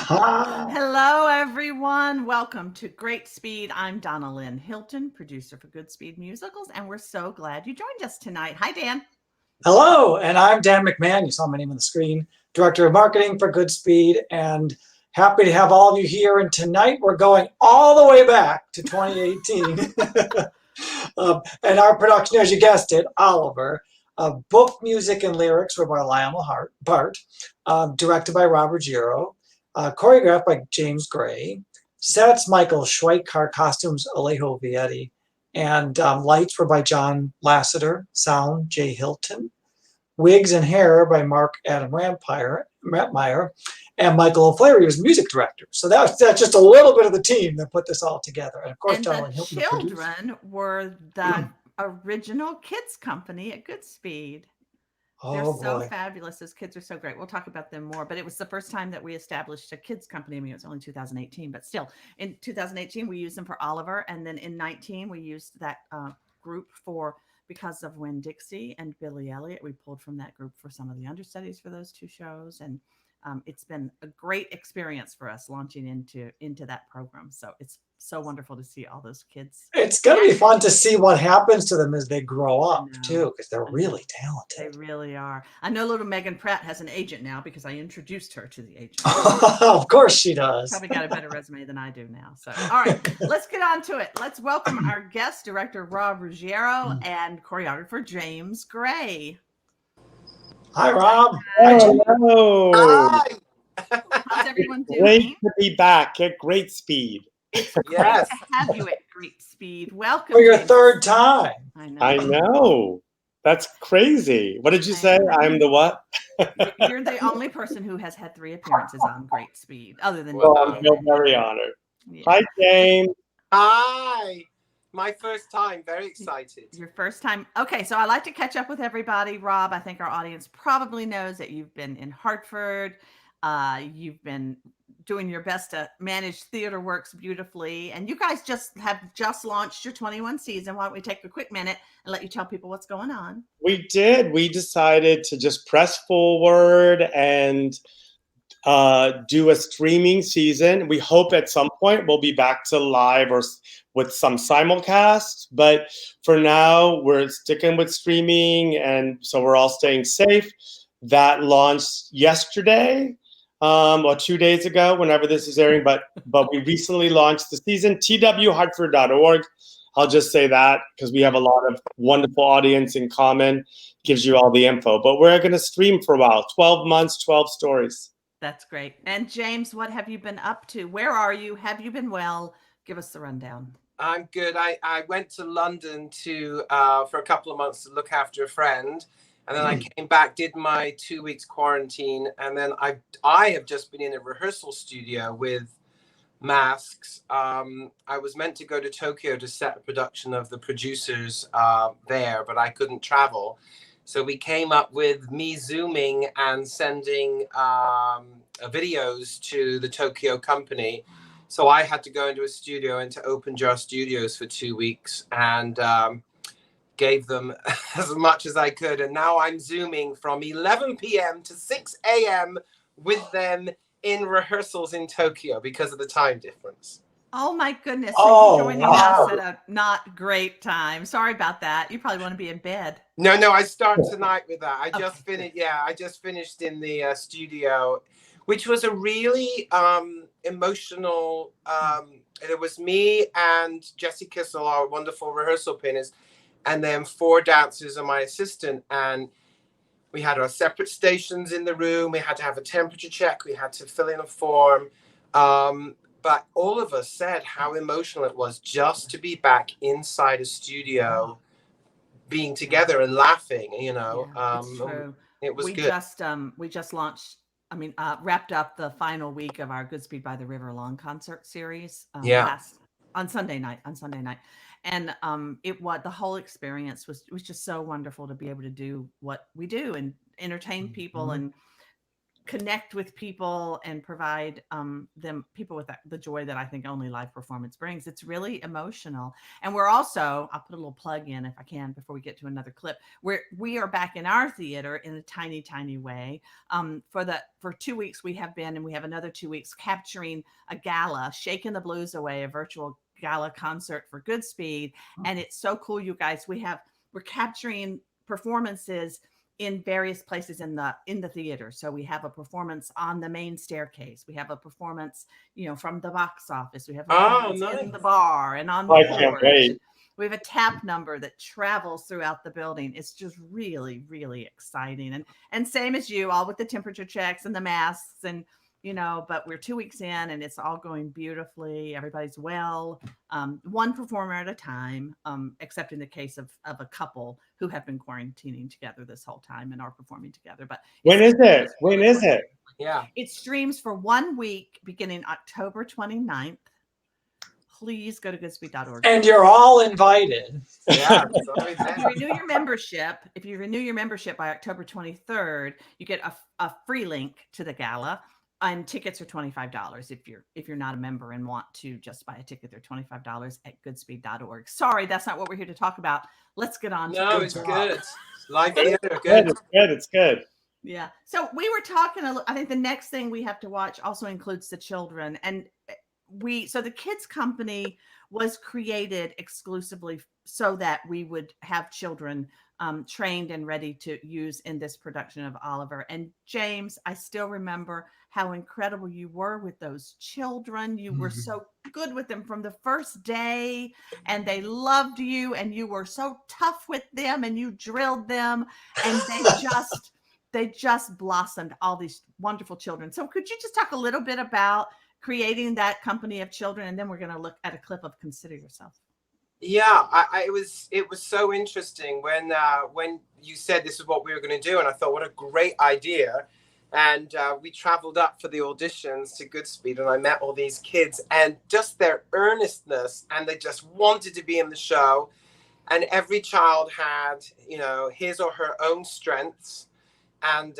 Hello, everyone. Welcome to Greatspeed. I'm Donna Lynn Hilton, producer for Goodspeed Musicals, and we're so glad you joined us tonight. Hi, Dan. Hello, and I'm Dan McMahon. You saw my name on the screen, Director of Marketing for Goodspeed, and happy to have all of you here. And tonight we're going all the way back to 2018. And our production, as you guessed it, Oliver, book, music, and lyrics were by Lionel Bart, directed by Rob Ruggiero, choreographed by James Gray, sets Michael Schweikardt, costumes Alejo Vietti, and lights were by John Lasiter, sound Jay Hilton, wigs and hair by Mark Adam Rampmeyer, and Michael O'Flaherty was music director. So that's just a little bit of the team that put this all together. And of course, And John the Hilton, the producer. children were the original kids company at Goodspeed. They're Oh so boy. fabulous. Those kids are so great. We'll talk about them more. But it was the first time that we established a kids company. I mean, it was only 2018, but still, in 2018 we used them for Oliver, and then in 19 we used that group for Because of When Dixie and Billy Elliot. We pulled from that group for some of the understudies for those two shows, and it's been a great experience for us launching into that program. So it's so wonderful to see all those kids. It's going to be fun to see what happens to them as they grow up, too, because they're I know. really They talented. really are. I know little Megan Pratt has an agent now because I introduced her to the agent. Of course she does. Probably got a better resume than I do now. So, all right, let's get on to it. Let's welcome our guest, director Rob Ruggiero and choreographer James Gray. Hi, Rob. Hello. Hi. How's everyone Great doing? to be back at Greatspeed. It's great Yes. to have you at Greatspeed. Welcome. For your James. third time. I know. That's crazy. What did you say? I'm the what? You're the only person who has had 3 appearances on Greatspeed, other than Well, you. I feel very honored. Yeah. Hi, James. Hi. My first time. Very excited. Your first time. Okay, so I like to catch up with everybody. Rob, I think our audience probably knows that you've been in Hartford. You've been doing your best to manage Theater Works beautifully. And you guys have just launched your 21 season. Why don't we take a quick minute and let you tell people what's going on? We did. We decided to just press forward and do a streaming season. We hope at some point we'll be back to live or with some simulcast, but for now we're sticking with streaming, and so we're all staying safe. That launched yesterday, or 2 days ago, whenever this is airing, but we recently launched the season. twhartford.org. I'll just say that because we have a lot of wonderful audience in common. Gives you all the info, but we're going to stream for a while. 12 months, 12 stories. That's great. And James, what have you been up to? Where are you? Have you been well? Give us the rundown. I'm good. I went to London to for a couple of months to look after a friend, and then I came back, did my 2 weeks quarantine, and then I have just been in a rehearsal studio with masks. I was meant to go to Tokyo to set a production of The Producers there, but I couldn't travel. So we came up with me Zooming and sending videos to the Tokyo company. So I had to go into a studio, into Open Jar Studios for 2 weeks, and gave them as much as I could. And now I'm Zooming from 11 p.m. to 6 a.m. with them in rehearsals in Tokyo because of the time difference. Oh my goodness. So you're joining us at a not great time. Sorry about that. You probably want to be in bed. No, I start tonight with that. I just finished. Yeah, I just finished in the studio, which was a really emotional. It was me and Jessie Kissel, our wonderful rehearsal pianist, and then 4 dancers and my assistant. And we had our separate stations in the room. We had to have a temperature check. We had to fill in a form. But all of us said how emotional it was just to be back inside a studio, being together and laughing, you know. It's true. It was good. We just launched, wrapped up the final week of our Goodspeed by the River Long concert series on Sunday night. And the whole experience was just so wonderful to be able to do what we do and entertain people and connect with people and provide people with the joy that I think only live performance brings. It's really emotional. And we're also, I'll put a little plug in if I can before we get to another clip, we are back in our theater in a tiny, tiny way. For 2 weeks we have been, and we have another 2 weeks capturing a gala, Shaking the Blues Away, a virtual gala concert for Goodspeed. And it's so cool, you guys. We're capturing performances in various places in the theater. So we have a performance on the main staircase. We have a performance, from the box office. We have a performance in the bar and on the porch. We have a tap number that travels throughout the building. It's just really, really exciting. And same as you, all with the temperature checks and the masks and, but we're 2 weeks in and it's all going beautifully. Everybody's well, one performer at a time, except in the case of a couple who have been quarantining together this whole time and are performing together. But when is it? When is it? Yeah. It streams for 1 week beginning October 29th. Please go to goodspeed.org. And you're all invited. Yeah. If you renew your membership by October 23rd, you get a free link to the gala. And tickets are $25 if you're not a member and want to just buy a ticket. They're $25 at goodspeed.org. Sorry, that's not what we're here to talk about. Let's get on. No, it's good. Live theater, good. It's good. Yeah. So we were talking. I think the next thing we have to watch also includes the children, and so the kids company was created exclusively so that we would have children trained and ready to use in this production of Oliver. And James, I still remember how incredible you were with those children. You were so good with them from the first day, and they loved you, and you were so tough with them, and you drilled them, and they just blossomed, all these wonderful children. So could you just talk a little bit about creating that company of children, and then we're going to look at a clip of Consider Yourself. Yeah, it was so interesting when you said this is what we were going to do, and I thought, what a great idea. And we traveled up for the auditions to Goodspeed, and I met all these kids, and just their earnestness, and they just wanted to be in the show. And every child had, his or her own strengths. And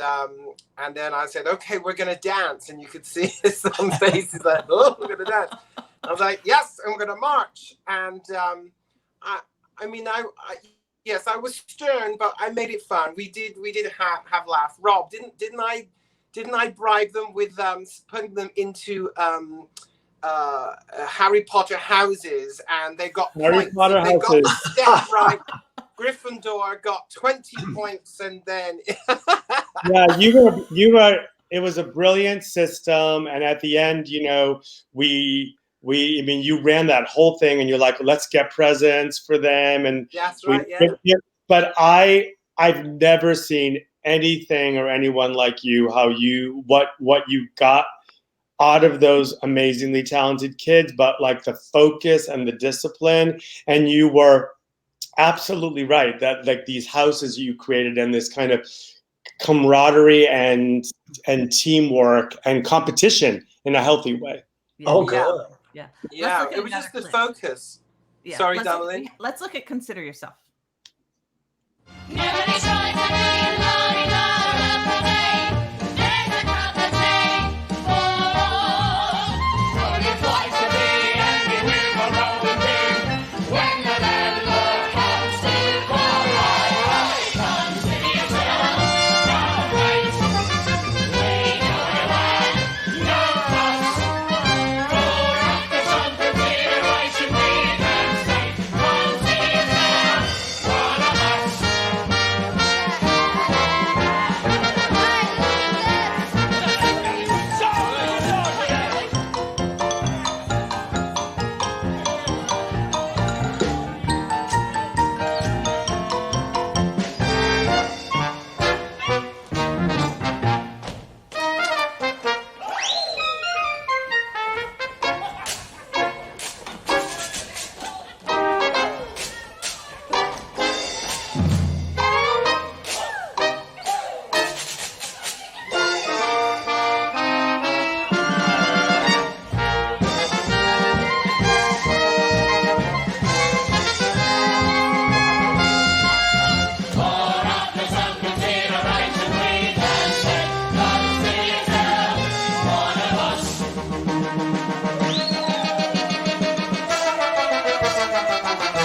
then I said, okay, we're going to dance. And you could see some faces like, oh, we're going to dance. I was like, yes, and we're going to march. And yes, I was stern, but I made it fun. We did have laugh. Rob, didn't I bribe them with putting them into Harry Potter houses, and they got points. They got the step right. Gryffindor got 20 points, and then yeah, you were. It was a brilliant system, and at the end, you ran that whole thing, and you're like, let's get presents for them, and that's right. Yeah. But I've never seen anything or anyone like you. What you got out of those amazingly talented kids, but like the focus and the discipline, and you were absolutely right that like these houses you created and this kind of camaraderie and teamwork and competition in a healthy way. Yeah. Oh, good. Yeah. It was just the focus. Yeah. Sorry, darling. Let's look at Consider Yourself.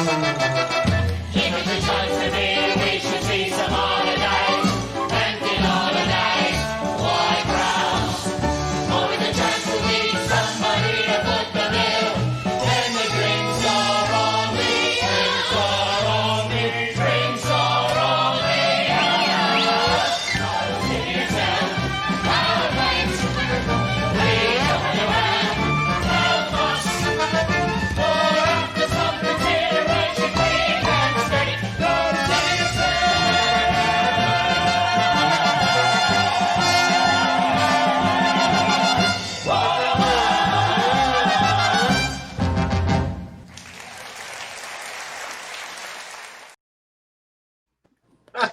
If it was time to be, we should see some holidays. Plenty holidays, why crowds? Or with a chance to meet somebody to foot the bill. Then the drinks are on me, drinks are on me, drinks are on me. I'll see yourself, our mates. Please come around, help us. For after some consideration, we can stay. Go see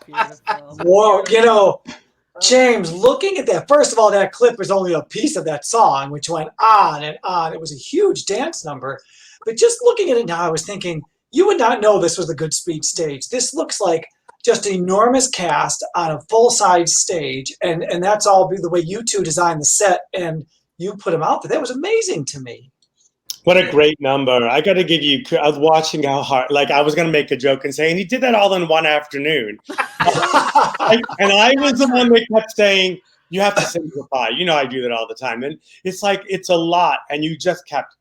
Beautiful. Whoa, you know, James, looking at that, first of all, that clip was only a piece of that song, which went on and on. It was a huge dance number. But just looking at it now, I was thinking, you would not know this was the Goodspeed stage. This looks like just an enormous cast on a full-size stage, and that's all the way you two designed the set and you put them out there. That was amazing to me. What a great number. I got to give you, I was watching how hard, like I was going to make a joke and say, and he did that all in one afternoon. And I was the one that kept saying, you have to simplify. You know, I do that all the time. And it's like, it's a lot. And you just kept,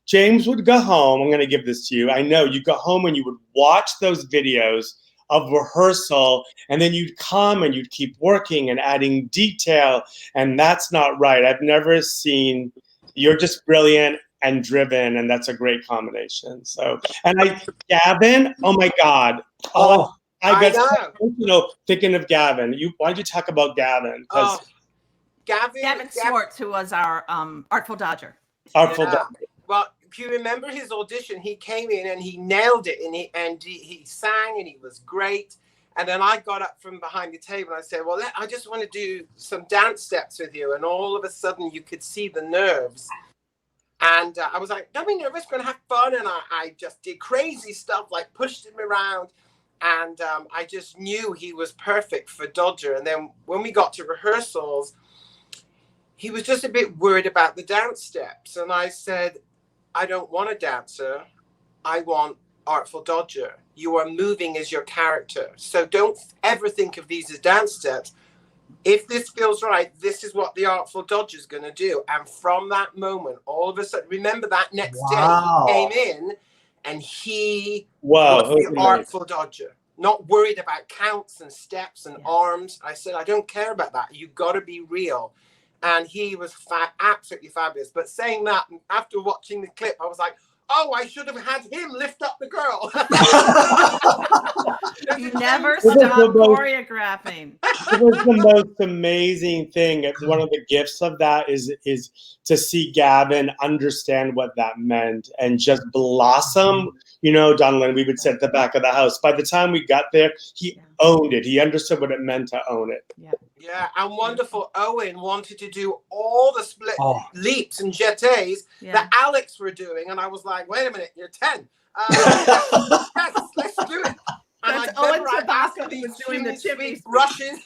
James would go home. I'm going to give this to you. I know you go home and you would watch those videos of rehearsal, and then you'd come and you'd keep working and adding detail. And that's not right. I've never seen, you're just brilliant and driven, and that's a great combination. So, and Gavin, oh my God. Oh, I got know. you know, thinking of Gavin. Why'd you talk about Gavin? Oh, Gavin Schwartz, who was our Artful Dodger. Artful yeah. Dodger. Well, if you remember his audition, he came in and he nailed it, and he sang and he was great. And then I got up from behind the table and I said, well, I just want to do some dance steps with you. And all of a sudden you could see the nerves. And I was like, don't be nervous, we're going to have fun. And I just did crazy stuff, like pushed him around. And I just knew he was perfect for Dodger. And then when we got to rehearsals, he was just a bit worried about the dance steps. And I said, I don't want a dancer. I want Artful Dodger. You are moving as your character. So don't ever think of these as dance steps. If this feels right, this is what the Artful Dodger is going to do. And from that moment, all of a sudden, remember that next day he came in and he was the Artful Dodger. Not worried about counts and steps and arms. I said, I don't care about that. You got to be real. And he was absolutely fabulous. But saying that, after watching the clip, I was like, oh, I should have had him lift up the girl. You never stop choreographing. It was the most amazing thing. One of the gifts of that is to see Gavin understand what that meant and just blossom. You know, Donalyn, we would sit at the back of the house. By the time we got there, he owned it. He understood what it meant to own it. Yeah. Yeah, and wonderful Owen wanted to do all the split leaps and jetés that Alex were doing. And I was like, wait a minute, you're 10. Yes, let's do it. And That's Owen Tabasco who was doing the chippies. Rushes.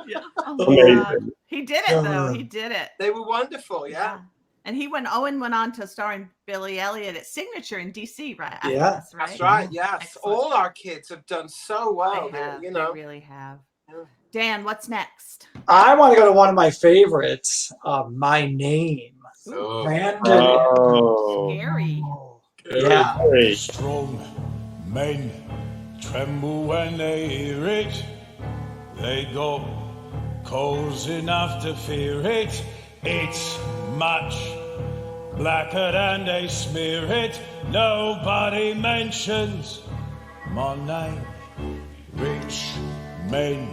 Yeah. Amazing. He did it, though. He did it. They were wonderful, yeah. And Owen went on to star in Billy Elliot at Signature in DC, right? Yeah. This, right? That's right, yes. Excellent. All our kids have done so well. They really have. Yeah. Dan, what's next? I want to go to one of my favorites, My Name. Oh. Brandon. Oh. Scary. Yeah. Very. Strong men tremble when they hear it. They got cause enough to fear it. It's much blacker than they smear it. Nobody mentions my name. Rich men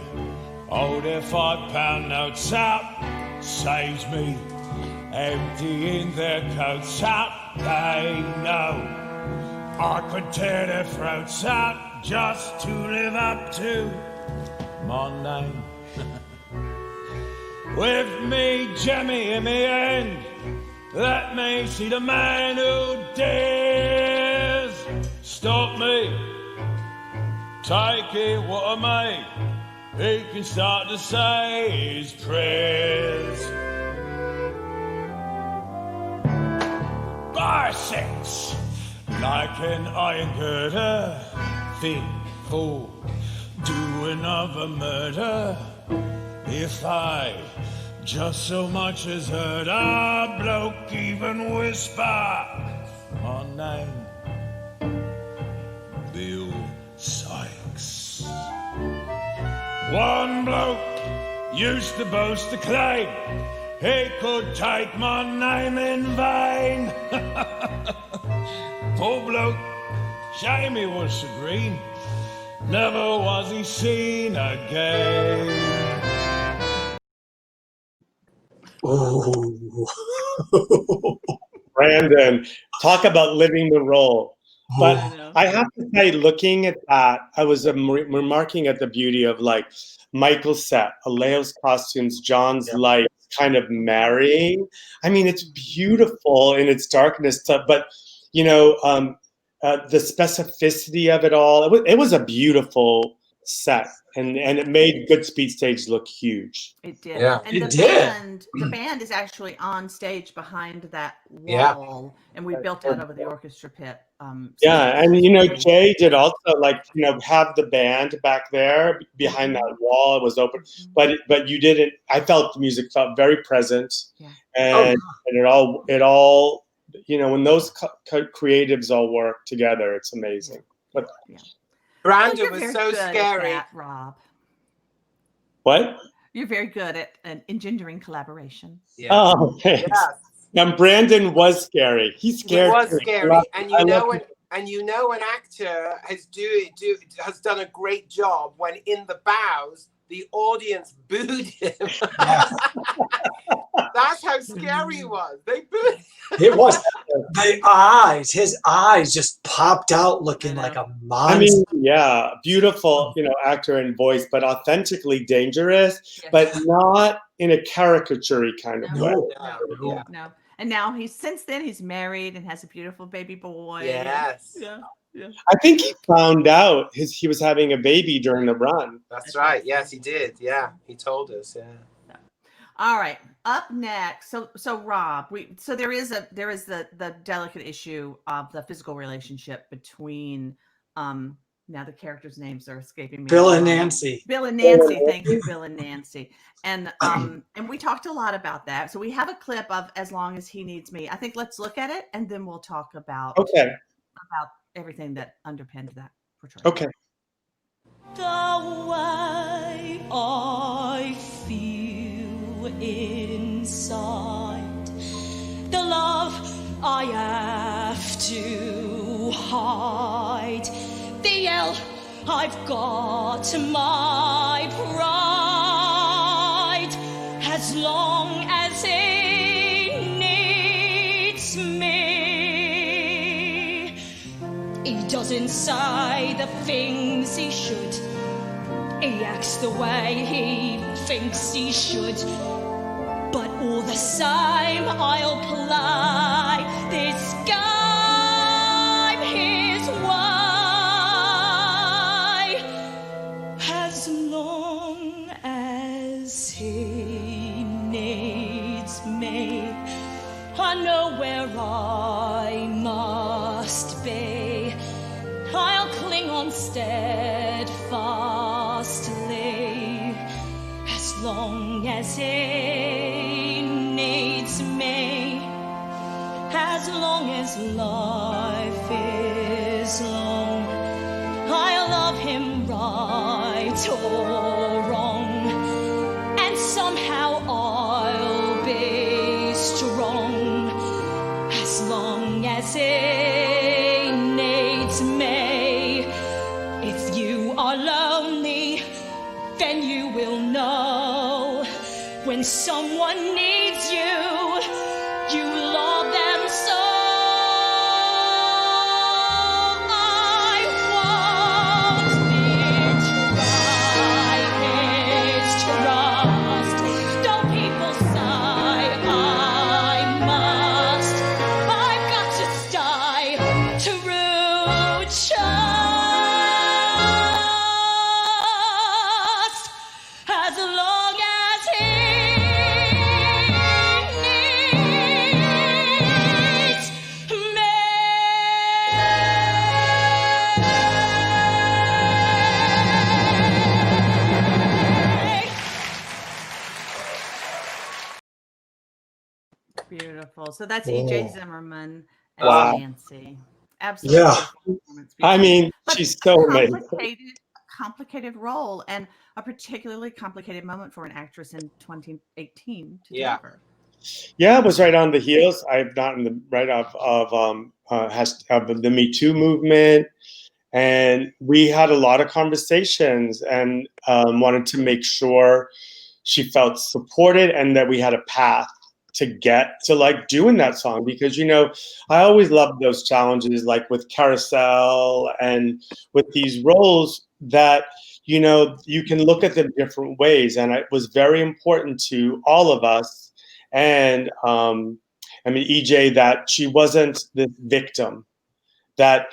hold their £5 notes up. Saves me emptying their coats up. They know I could tear their throats out just to live up to my name. With me, Jemmy, in me hand, let me see the man who dares stop me. Take it what I may, he can start to say his prayers. Biceps like an iron girder, fit for doing of a murder. If I just so much as heard a bloke even whisper my name, Bill Sykes. One bloke used to boast to claim he could take my name in vain. Poor bloke, shame he was so green, never was he seen again. Oh. Brandon, talk about living the role. But I know. I have to say, looking at that, I was remarking at the beauty of like Michael's set, Alejo's costumes, John's light, kind of marrying. I mean, it's beautiful in its darkness, but you know, the specificity of it all. It was a beautiful set, and it made Goodspeed stage look huge. It did. Yeah. And It did. the band is actually on stage behind that Yeah. wall, and we built out over the orchestra pit. Yeah, and you know, Jay did also have the band back there behind that wall. It was open, but you didn't. I felt the music felt very present, Yeah. and it all when those creatives all work together, it's amazing. But Brandon You're was very so good at scary. that, Rob. what? You're very good at engendering collaboration. Yeah. Oh, thanks. Yes. And Brandon was scary. He It scared was me. scary, and I you know love when an actor has done a great job when in the bows the audience booed him. That's how scary it was. They booed. It was his eyes just popped out looking like a monster. I mean, yeah, beautiful, actor and voice, but authentically dangerous, Yes. but not in a caricature kind of way. No. And now since then he's married and has a beautiful baby boy. Yes. Yeah. I think he found out he was having a baby during the run. That's right. Yes, he did. Yeah, he told us. Yeah. All right. Up next, so Rob, there is the delicate issue of the physical relationship between now the characters' names are escaping me. Bill and Nancy. Bill and Nancy, thank you, Bill and Nancy. And we talked a lot about that. So we have a clip of As Long as He Needs Me. I think let's look at it and then we'll talk about everything that underpinned that portrayal. Okay. The way I feel inside, the love I have to hide, the yell I've got to my pride, as long as he needs me. He doesn't say the things he should, he acts the way he thinks he should, but all the same I'll play this game his way, as long as he needs me. I know where I must be, I'll cling on steadfastly, as long as he needs me, as long as life is long, I'll love him right or wrong, and somehow I'll be strong, as long as he needs me. If you are lonely, then you will know when someone needs you, you love them so. I won't betray his trust, though people say I must. I've got to stay true, just as long as he needs me. Beautiful. So that's EJ Whoa. Zimmerman as Wow. Nancy. Absolutely Yeah. beautiful performance. I Beautiful. mean, But she's a so amazing. complicated role and a particularly complicated moment for an actress in 2018 to Yeah. deliver. Yeah, it was right on the heels. I've gotten the right of the Me Too movement, and we had a lot of conversations and wanted to make sure she felt supported and that we had a path to get to like doing that song, because I always loved those challenges, like with Carousel and with these roles that you can look at them different ways, and it was very important to all of us. And EJ, that she wasn't the victim, that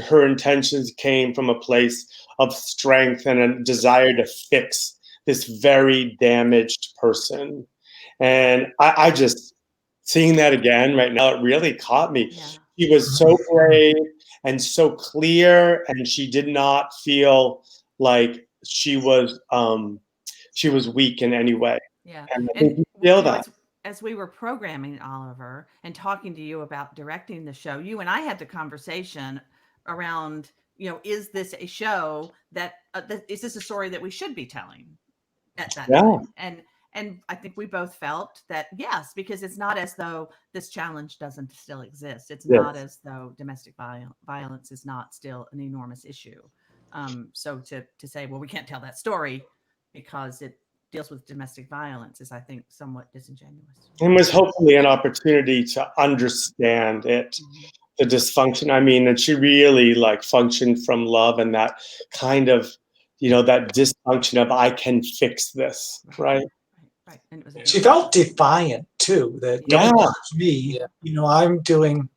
her intentions came from a place of strength and a desire to fix this very damaged person. And I just, seeing that again right now, it really caught me. Yeah. She was so brave and so clear, and she did not feel like she was weak in any way. Yeah. And I think you feel that. As we were programming Oliver and talking to you about directing the show, you and I had the conversation around, is this a show is this a story that we should be telling at that time? And I think we both felt that yes, because it's not as though this challenge doesn't still exist. It's not as though domestic violence is not still an enormous issue. So to say, well, we can't tell that story because it deals with domestic violence is, I think, somewhat disingenuous. And was hopefully an opportunity to understand it, the dysfunction. I mean, and she really functioned from love and that kind of, that dysfunction of I can fix this, right? Right. And it was She felt defiant too. That don't watch me. I'm doing.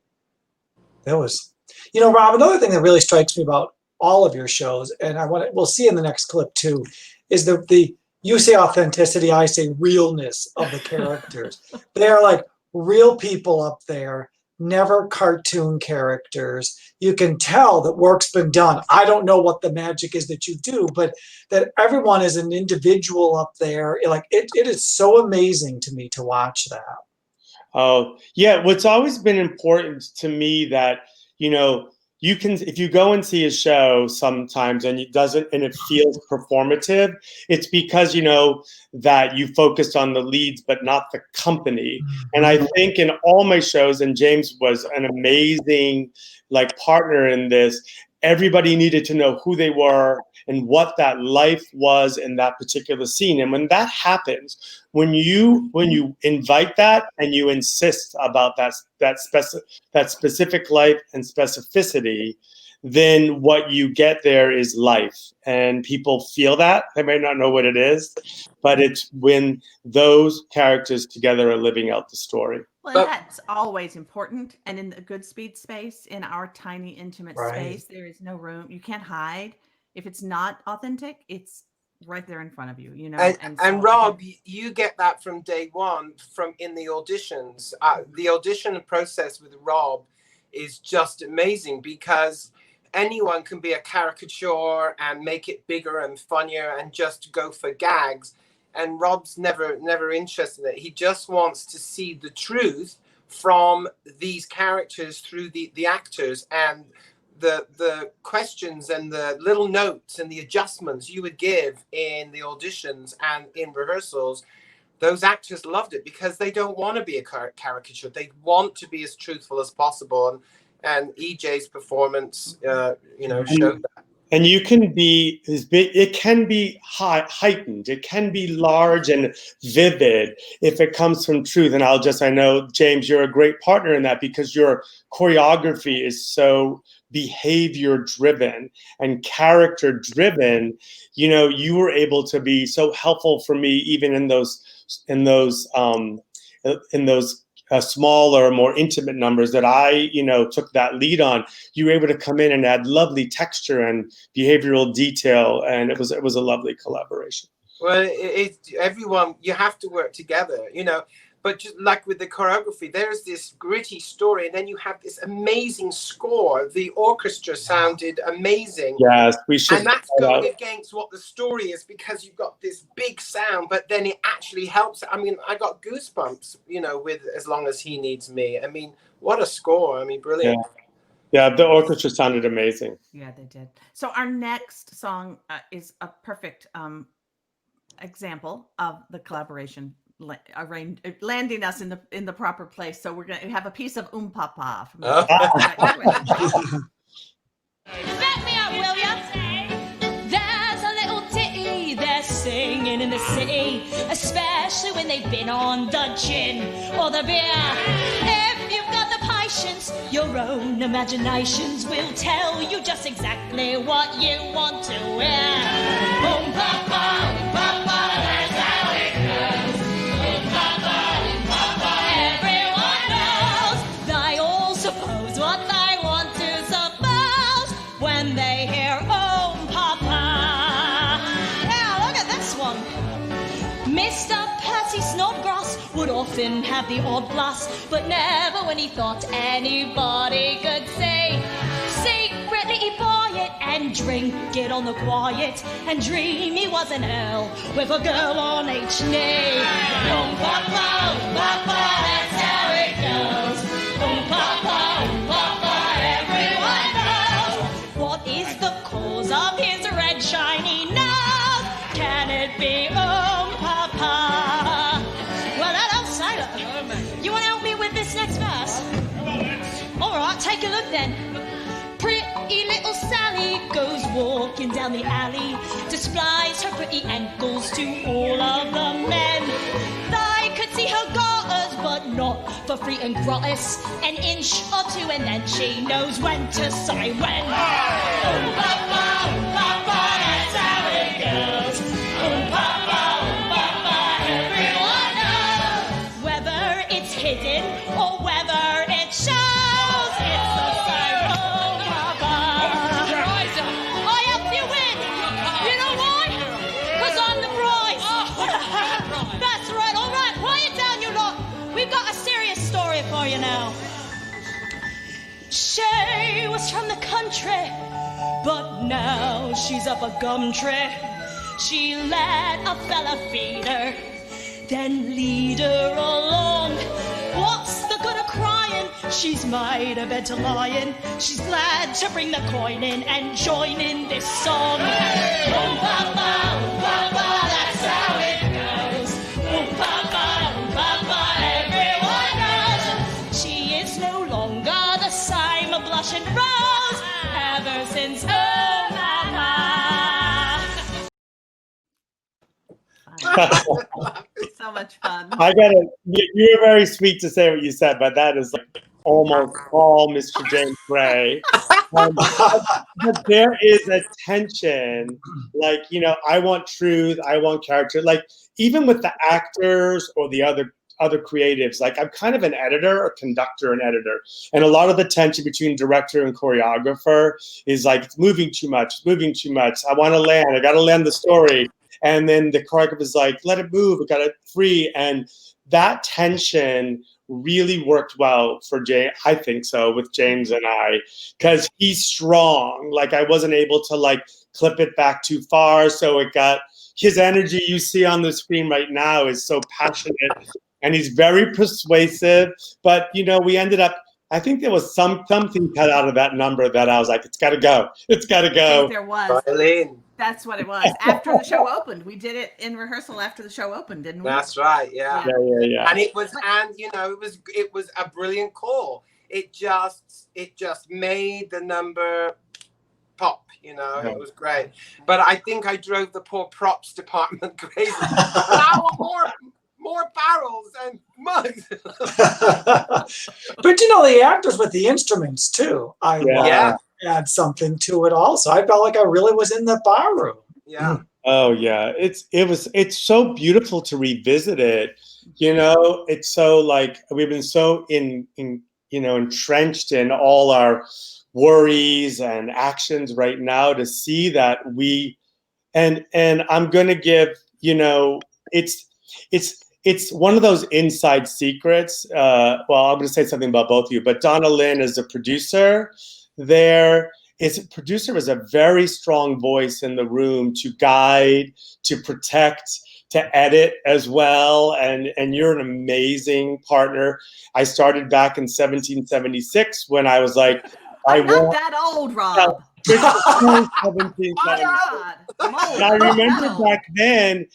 That was, Rob. Another thing that really strikes me about all of your shows, and we'll see in the next clip too, is the you say authenticity, I say realness of the characters. They are like real people up there, never cartoon characters. You can tell that work's been done. I don't know what the magic is that you do, but that everyone is an individual up there. It is so amazing to me to watch that. Oh, yeah. What's always been important to me that, you can, if you go and see a show sometimes and it feels performative, it's because that you focused on the leads but not the company. And I think in all my shows, and James was an amazing partner in this, everybody needed to know who they were and what that life was in that particular scene. And when that happens, when you invite that and you insist about that specific life and specificity, then what you get there is life. And people feel that. They may not know what it is, but it's when those characters together are living out the story. Well, and that's always important. And in the Goodspeed space, in our tiny, intimate space, there is no room. You can't hide. If it's not authentic, it's right there in front of you, And Rob, you get that from day one, from in the auditions. The audition process with Rob is just amazing because anyone can be a caricature and make it bigger and funnier and just go for gags. And Rob's never interested in it. He just wants to see the truth from these characters through the actors, and the questions and the little notes and the adjustments you would give in the auditions and in rehearsals. Those actors loved it because they don't want to be a caricature. They want to be as truthful as possible. And EJ's performance, showed that. And you can be it can be heightened. It can be large and vivid if it comes from truth. And I know, James, you're a great partner in that because your choreography is so behavior driven and character driven. You were able to be so helpful for me, even in those smaller, more intimate numbers that I, took that lead on. You were able to come in and add lovely texture and behavioral detail, and it was a lovely collaboration. Well, everyone, you have to work together. But just like with the choreography, there's this gritty story, and then you have this amazing score. The orchestra sounded amazing. Yes, we should. And that's going against what the story is, because you've got this big sound, but then it actually helps. I mean, I got goosebumps, you know, with As Long As He Needs Me. I mean, what a score. I mean, brilliant. Yeah, the orchestra sounded amazing. Yeah, they did. So our next song is a perfect example of the collaboration landing us in the proper place. So we're going to have a piece of Papa. From Let me out, will ya? There's a little ditty they're singing in the city, especially when they've been on the gin or the beer. If you've got the patience, your own imaginations will tell you just exactly what you want to hear. Papa, that's how it goes. Papa, everyone knows. They all suppose what they want to suppose when they hear Papa. Now look at this one. Mr. Percy Snodgrass would often have the odd glass, but never when he thought anybody could see. Secretly he'd buy it and drink it on the quiet, and dream he was an earl with a girl on each knee. Papa, that's how it goes. Papa, everyone knows. What is the cause of his red shiny nose? Can it be Papa? Well, hello, sailor. You want to help me with this next verse? All right, take a look then. Pretty little Sally goes walking down the alley, displays her pretty ankles to all of the men. They could see her garters, but not for free and gratis. An inch or two, and then she knows when to say when. Papa, that's how it goes. Papa, everyone knows. Whether it's hidden or whether it shows, it's the same. I helped you win. You know why? Because I'm the prize. That's right. All right, quiet down, you lot. We've got a serious story for you now. She was from the country, but now she's up a gum tree. She let a fella feed her, then lead her along. What's the good of crying? She's made a bed to lie in. She's glad to bring the coin in and join in this song. Papa, that's how it goes. Papa, everyone knows. She is no longer the same blushing rose ever since Papa. So much fun. I gotta. You were very sweet to say what you said, but that is like almost all Mr. James Gray. But there is a tension, like, you know, I want truth, I want character. Like even with the actors or the other creatives, like I'm kind of an editor, a conductor, and editor, and a lot of the tension between director and choreographer is like it's moving too much. I want to land. I got to land the story. And then the choreographer is like, let it move. We got it free. And that tension really worked well for James. I think so with James and I, because he's strong. Like I wasn't able to like clip it back too far. So it got his energy you see on the screen right now is so passionate and he's very persuasive. But, you know, we ended up, I think there was something cut out of that number that I was like, it's got to go. It's got to go. There was. Violin. That's what it was. After the show opened, we did it in rehearsal after the show opened, didn't we? That's right. Yeah. Yeah. And it was a brilliant call. It just made the number pop. You know, It was great. But I think I drove the poor props department crazy. I want more barrels and mugs. But you know, the actors with the instruments too, I want to add something to it also. I felt like I really was in the bar room. Yeah. Oh yeah, it's so beautiful to revisit it. You know, it's so like we've been so entrenched in all our worries and actions right now to see that we and I'm gonna give, you know, it's it's one of those inside secrets. Well, I'm going to say something about both of you, but Donna Lynn is a producer there. Producer is a very strong voice in the room to guide, to protect, to edit as well. And you're an amazing partner. I started back in 1776 when I was like, I'm not that old, Rob. And I That remember old. back then,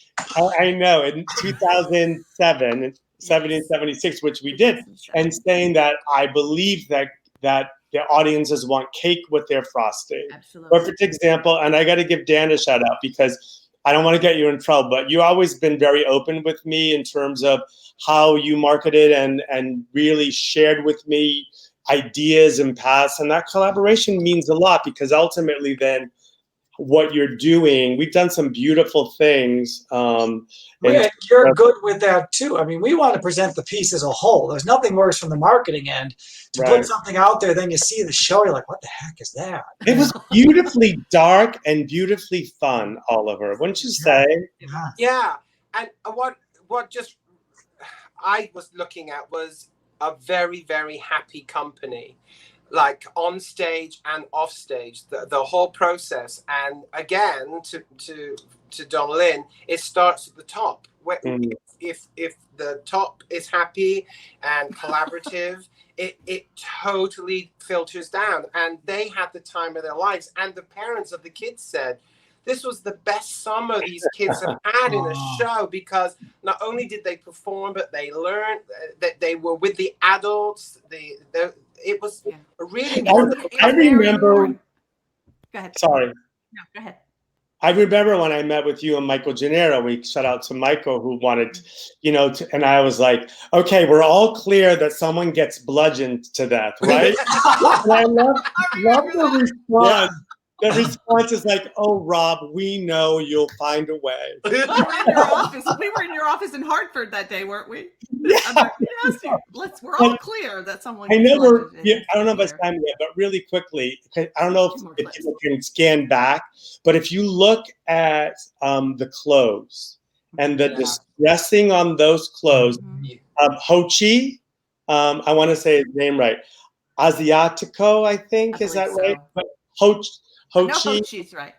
I know, in 2007, 1776, which we did, and saying that I believe that the audiences want cake with their frosting. Absolutely. Perfect example. And I got to give Dan a shout out because I don't want to get you in trouble, but you always been very open with me in terms of how you marketed and really shared with me ideas and paths. And that collaboration means a lot because ultimately then what you're doing, we've done some beautiful things. Yeah, you're good with that too. I mean, we want to present the piece as a whole. There's nothing worse from the marketing end to put something out there, then you see the show, you're like, what the heck is that? It was beautifully dark and beautifully fun, Oliver, wouldn't you say? Yeah. And what just I was looking at was a very, very happy company, like on stage and off stage, the whole process. And again, to Don Lynn, it starts at the top. If the top is happy and collaborative, it totally filters down. And they had the time of their lives. And the parents of the kids said, this was the best summer these kids have had in a show, because not only did they perform, but they learned that they were with the adults. It was a really wonderful. I remember. Go ahead. Sorry. No, go ahead. I remember when I met with you and Michael Gennaro. We shout out to Michael who wanted, and I was like, okay, we're all clear that someone gets bludgeoned to death, right? And I love the response. The response is like, "Oh, Rob, we know you'll find a way." We were in your office in Hartford that day, weren't we? Yeah. I'm like, we're all clear that someone. I know I don't know if it's time yet, but really quickly, I don't know if people can scan back, but if you look at the clothes and the distressing on those clothes, Hochi, I want to say his name right, Asiatico, I think, is that right? But Hochi's right.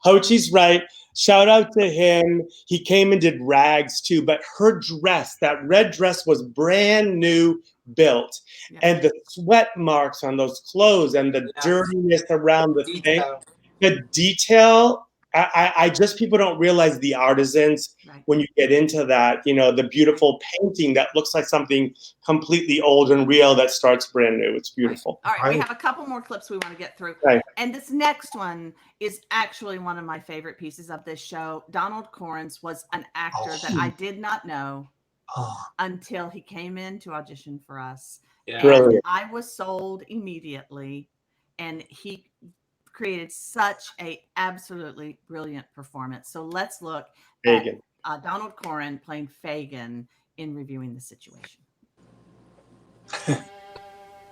Hochi's right. Shout out to him. He came and did rags too, but her dress, that red dress, was brand new built. Yeah. And the sweat marks on those clothes and the dirtiness around the thing, the detail. I just, people don't realize the artisans when you get into that, the beautiful painting that looks like something completely old and real that starts brand new. It's beautiful. All right. We have a couple more clips we want to get through. Right. And this next one is actually one of my favorite pieces of this show. Donald Correns was an actor that I did not know until he came in to audition for us. Yeah. Brilliant. I was sold immediately, and he created such a absolutely brilliant performance. So let's look at Donald Corren playing Fagin in Reviewing the Situation.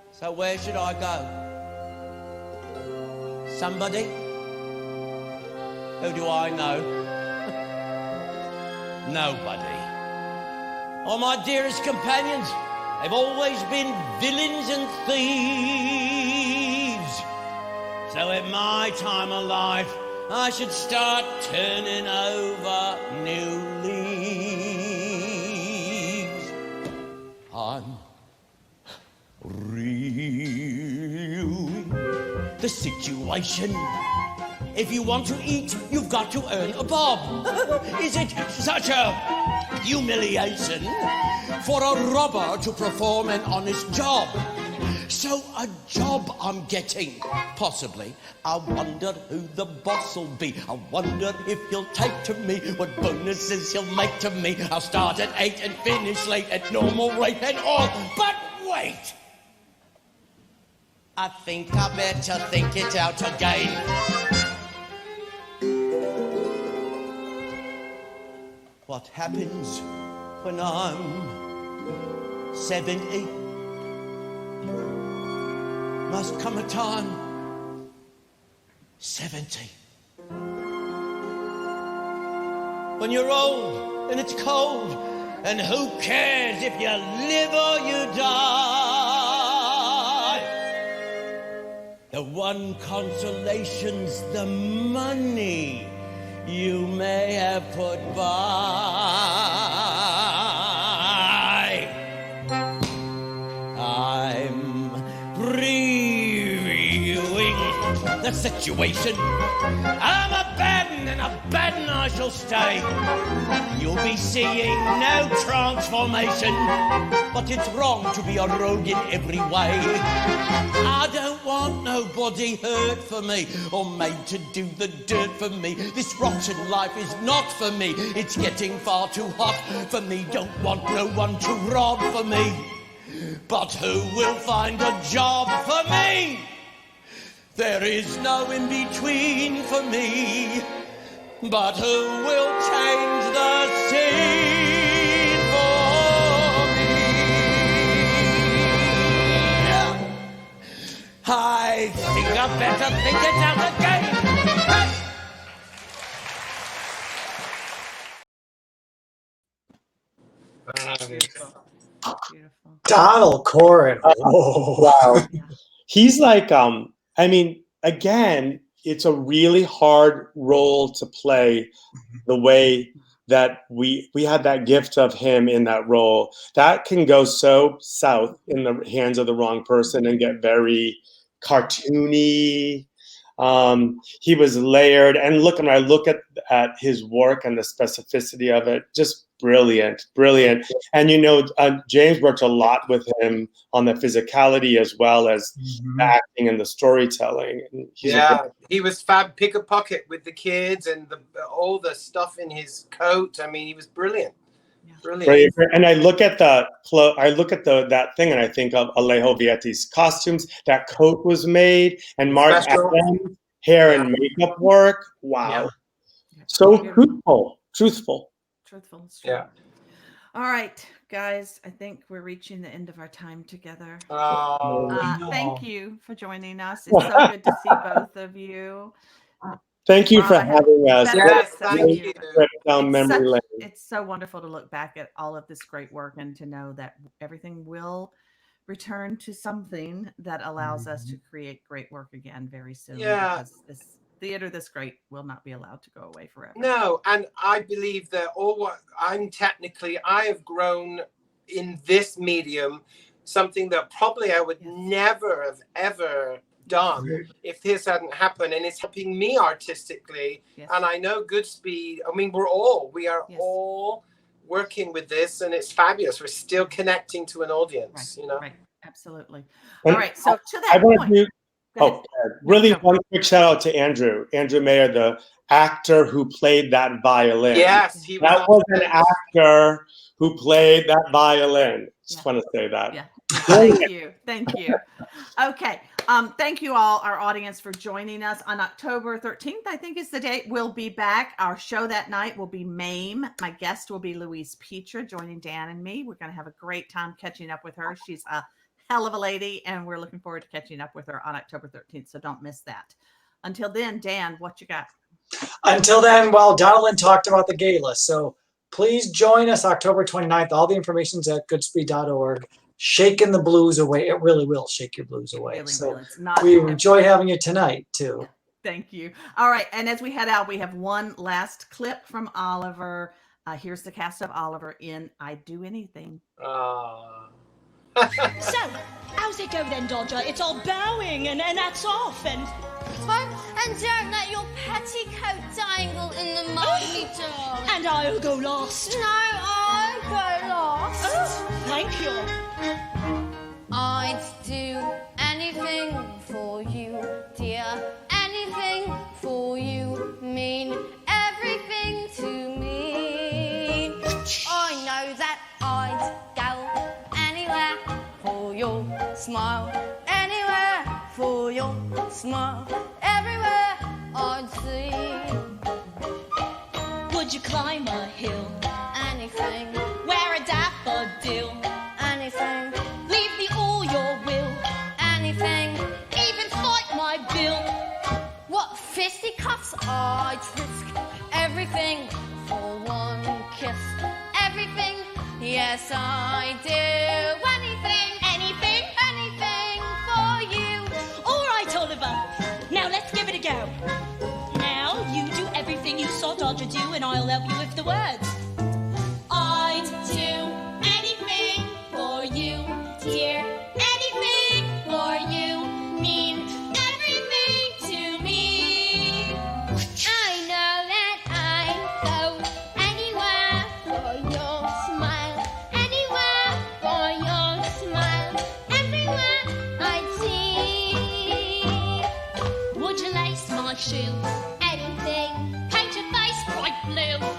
So where should I go? Somebody? Who do I know? Nobody. All my dearest companions, they've always been villains and thieves. So at my time of life, I should start turning over new leaves. I'm reviewing the situation. If you want to eat, you've got to earn a bob. Is it such a humiliation for a robber to perform an honest job? So a job I'm getting, possibly. I wonder who the boss will be. I wonder if he'll take to me, what bonuses he'll make to me. I'll start at 8 and finish late at normal rate and all. But wait! I think I better think it out again. What happens when I'm 70? Must come a time 70 when you're old and it's cold And who cares if you live or you die? The one consolation's the money you may have put by. I'm previewing the situation. I'm a bad un, and a bad un I shall stay. You'll be seeing no transformation, but it's wrong to be a rogue in every way. I don't want nobody hurt for me, or made to do the dirt for me. This rotten life is not for me. It's getting far too hot for me. Don't want no one to rob for me. But who will find a job for me? There is no in-between for me. But who will change the scene for me? I think I better think it out again. Hey! Beautiful. Donald Corrin. Whoa. Wow. Yeah. He's like, I mean, again, it's a really hard role to play the way that we had that gift of him in that role. That can go so south in the hands of the wrong person and get very cartoony. He was layered, and look, when I look at his work and the specificity of it, just brilliant. And James worked a lot with him on the physicality as well as the acting and the storytelling. And he was fab. Pick a pocket with the kids and all the stuff in his coat. I mean, he was brilliant. Brilliant. And I look at that thing, and I think of Alejo Vietti's costumes. That coat was made, and Mark Adams' hair and makeup work. Wow, so truthful. Yeah. All right, guys. I think we're reaching the end of our time together. Thank you for joining us. It's so good to see both of you. Thank you for having us. Yes, thank you. Down memory lane. It's so wonderful to look back at all of this great work and to know that everything will return to something that allows us to create great work again very soon. Yeah. Because this theater this great will not be allowed to go away forever. No, and I believe that I have grown in this medium, something that probably I would never have ever done if this hadn't happened, and it's helping me artistically. And I know Goodspeed, I mean, we are all working with this, and it's fabulous. We're still connecting to an audience, Right, absolutely. And all right, so to that point. One quick shout out to Andrew Mayer, the actor who played that violin. Yes, that was an actor who played that violin. Just want to say that. Yeah. Thank you. Okay. Thank you all, our audience, for joining us on October 13th. I think is the date. We'll be back. Our show that night will be MAME. My guest will be Louise Petra, joining Dan and me. We're going to have a great time catching up with her. She's a hell of a lady, and we're looking forward to catching up with her on October 13th. So don't miss that. Until then, Dan, what you got? Until then, well, Donald talked about the gala. So please join us October 29th. All the information's at goodspeed.org. Shaking the blues away. It really will shake your blues away. Really so will. we enjoy having you tonight, too. Thank you. All right. And as we head out, we have one last clip from Oliver. Here's the cast of Oliver in I'd Do Anything. So, how's it go then, Dodger? It's all bowing and that's off and... And don't let your petticoat dangle in the mud, me darling. And I'll go last. No, I'll go last. Oh, thank you. I'd do anything for you, dear. Anything for you, mean everything to me. I know that I'd go anywhere for your smile. Anywhere for your smile. Everywhere I'd see. Would you climb a hill? Anything. Wear a daffodil? Anything. Leave me all your will? Anything. Even fight my bill? What fisticuffs I'd risk. Everything for one kiss. Everything Yes, I do. Anything for you. All right, Oliver. Now let's give it a go. Now you do everything you saw Dodger do, and I'll help you with the words. I'd do anything for you, dear. Anything for you. Mean everything to me. I know that I'd go anywhere for your smile. Anywhere for your smile. Everywhere I'd see. Would you lace my shoe? Anything. Paint your face bright blue.